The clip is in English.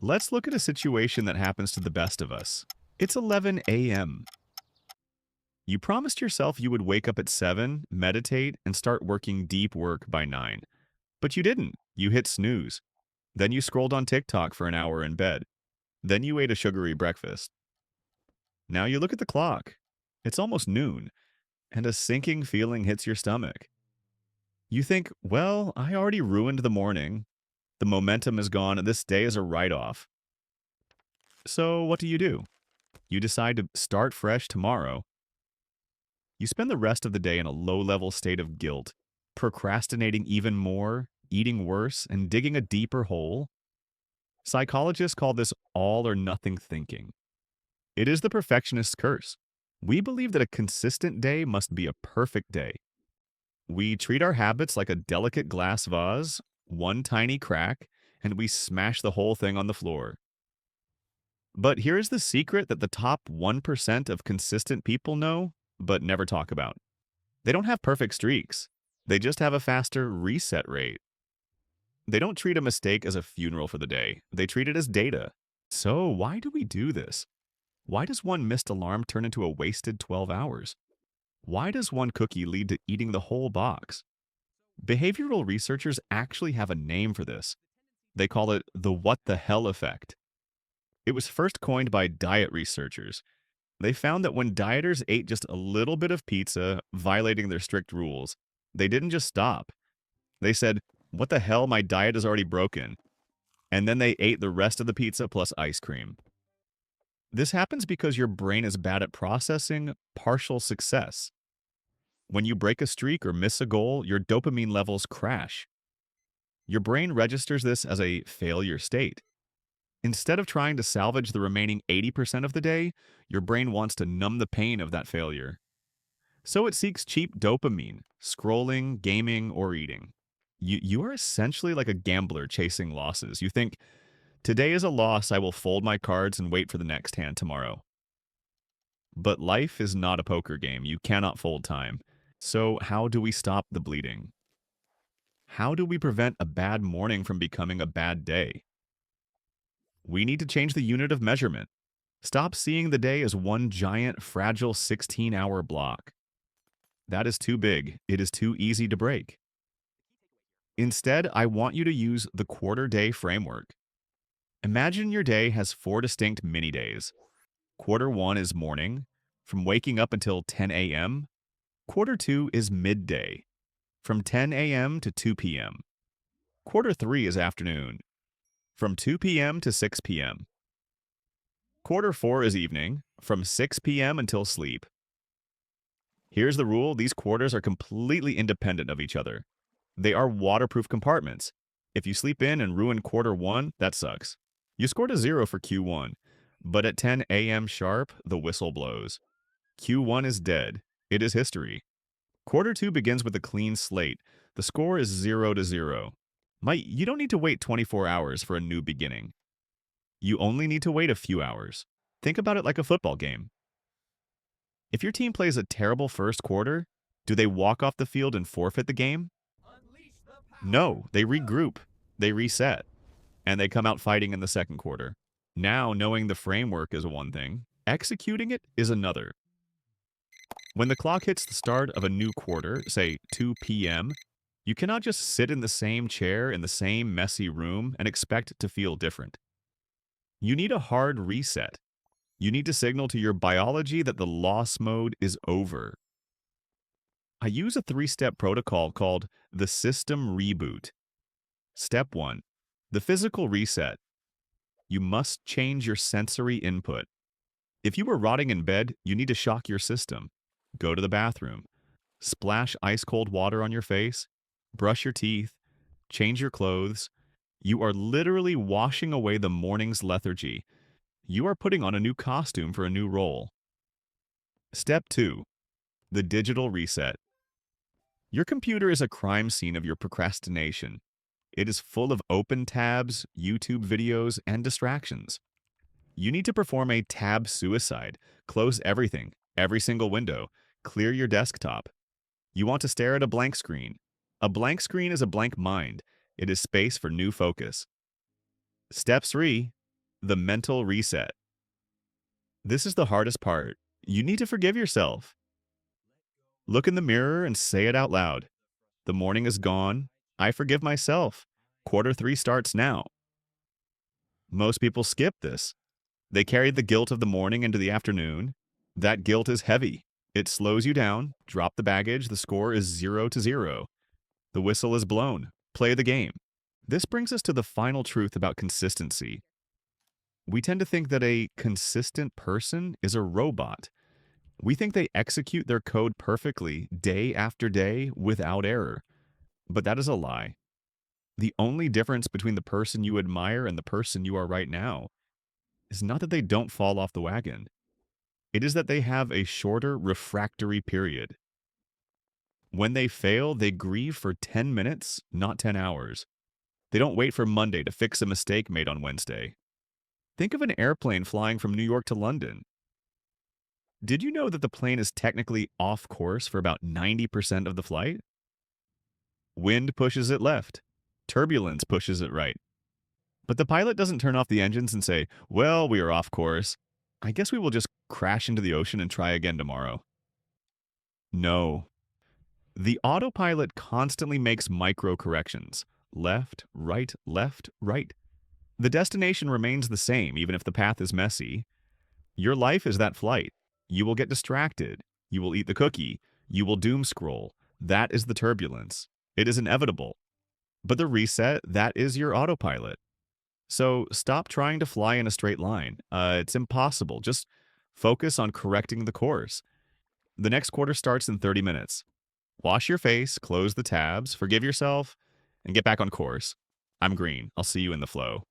Let's look at a situation that happens to the best of us. It's 11 a.m. You promised yourself you would wake up at 7, meditate, and start working deep work by 9. But you didn't. You hit snooze. Then you scrolled on TikTok for an hour in bed. Then you ate a sugary breakfast. Now you look at the clock. It's almost noon, and a sinking feeling hits your stomach. You think, well, I already ruined the morning. The momentum is gone. This day is a write off. So what do? You decide to start fresh tomorrow. You spend the rest of the day in a low level state of guilt, procrastinating even more, eating worse, and digging a deeper hole. Psychologists call this all or nothing thinking. It is the perfectionist's curse. We believe that a consistent day must be a perfect day. We treat our habits like a delicate glass vase, one tiny crack, and we smash the whole thing on the floor. But here's the secret that the top 1% of consistent people know, but never talk about. They don't have perfect streaks. They just have a faster reset rate. They don't treat a mistake as a funeral for the day. They treat it as data. So why do we do this? Why does one missed alarm turn into a wasted 12 hours? Why does one cookie lead to eating the whole box? Behavioral researchers actually have a name for this. They call it the what the hell effect. It was first coined by diet researchers. They found that when dieters ate just a little bit of pizza, violating their strict rules, they didn't just stop. They said, what the hell, my diet is already broken. And then they ate the rest of the pizza plus ice cream. This happens because your brain is bad at processing partial success. When you break a streak or miss a goal, your dopamine levels crash. Your brain registers this as a failure state. Instead of trying to salvage the remaining 80% of the day, your brain wants to numb the pain of that failure. So it seeks cheap dopamine, scrolling, gaming, or eating. You are essentially like a gambler chasing losses. You think, today is a loss, I will fold my cards and wait for the next hand tomorrow. But life is not a poker game. You cannot fold time. So how do we stop the bleeding? How do we prevent a bad morning from becoming a bad day? We need to change the unit of measurement. Stop seeing the day as one giant, fragile 16-hour block. That is too big. It is too easy to break. Instead, I want you to use the quarter-day framework. Imagine your day has 4 distinct mini-days. Quarter 1 is morning, from waking up until 10 a.m. Quarter 2 is midday, from 10 a.m. to 2 p.m. Quarter 3 is afternoon, from 2 p.m. to 6 p.m. Quarter 4 is evening, from 6 p.m. until sleep. Here's the rule: these quarters are completely independent of each other. They are waterproof compartments. If you sleep in and ruin quarter 1, that sucks. You scored a 0 for Q1, but at 10 a.m. sharp, the whistle blows. Q1 is dead. It is history. Quarter 2 begins with a clean slate. The score is 0-0. You don't need to wait 24 hours for a new beginning. You only need to wait a few hours. Think about it like a football game. If your team plays a terrible first quarter, do they walk off the field and forfeit the game? No, they regroup, they reset, and they come out fighting in the second quarter. Now, knowing the framework is one thing, executing it is another. When the clock hits the start of a new quarter, say 2 p.m., you cannot just sit in the same chair in the same messy room and expect to feel different. You need a hard reset. You need to signal to your biology that the loss mode is over. I use a 3-step protocol called the system reboot. Step 1, the physical reset. You must change your sensory input. If you were rotting in bed, you need to shock your system. Go to the bathroom. Splash ice-cold water on your face. Brush your teeth. Change your clothes. You are literally washing away the morning's lethargy. You are putting on a new costume for a new role. Step 2, the digital reset. Your computer is a crime scene of your procrastination. It is full of open tabs, YouTube videos, and distractions. You need to perform a tab suicide. Close everything, every single window. Clear your desktop. You want to stare at a blank screen. A blank screen is a blank mind. It is space for new focus. Step 3, The mental reset. This is the hardest part. You need to forgive yourself. Look in the mirror and say it out loud. The morning is gone. I forgive myself. Quarter three starts now. Most people skip this. They carry the guilt of the morning into the afternoon. That guilt is heavy. It slows you down. Drop the baggage. The score is 0-0. The whistle is blown. Play the game. This brings us to the final truth about consistency. We tend to think that a consistent person is a robot. We think they execute their code perfectly day after day without error. But that is a lie. The only difference between the person you admire and the person you are right now is not that they don't fall off the wagon. It is that they have a shorter refractory period. When they fail, they grieve for 10 minutes, not 10 hours. They don't wait for Monday to fix a mistake made on Wednesday. Think of an airplane flying from New York to London. Did you know that the plane is technically off course for about 90% of the flight? Wind pushes it left. Turbulence pushes it right. But the pilot doesn't turn off the engines and say, well, we are off course. I guess we will just crash into the ocean and try again tomorrow. No. The autopilot constantly makes micro corrections. Left, right, left, right. The destination remains the same, even if the path is messy. Your life is that flight. You will get distracted. You will eat the cookie. You will doom scroll. That is the turbulence. It is inevitable. But the reset, that is your autopilot. So stop trying to fly in a straight line. It's impossible. Just focus on correcting the course. The next quarter starts in 30 minutes. Wash your face, close the tabs, forgive yourself, and get back on course. I'm Green. I'll see you in the flow.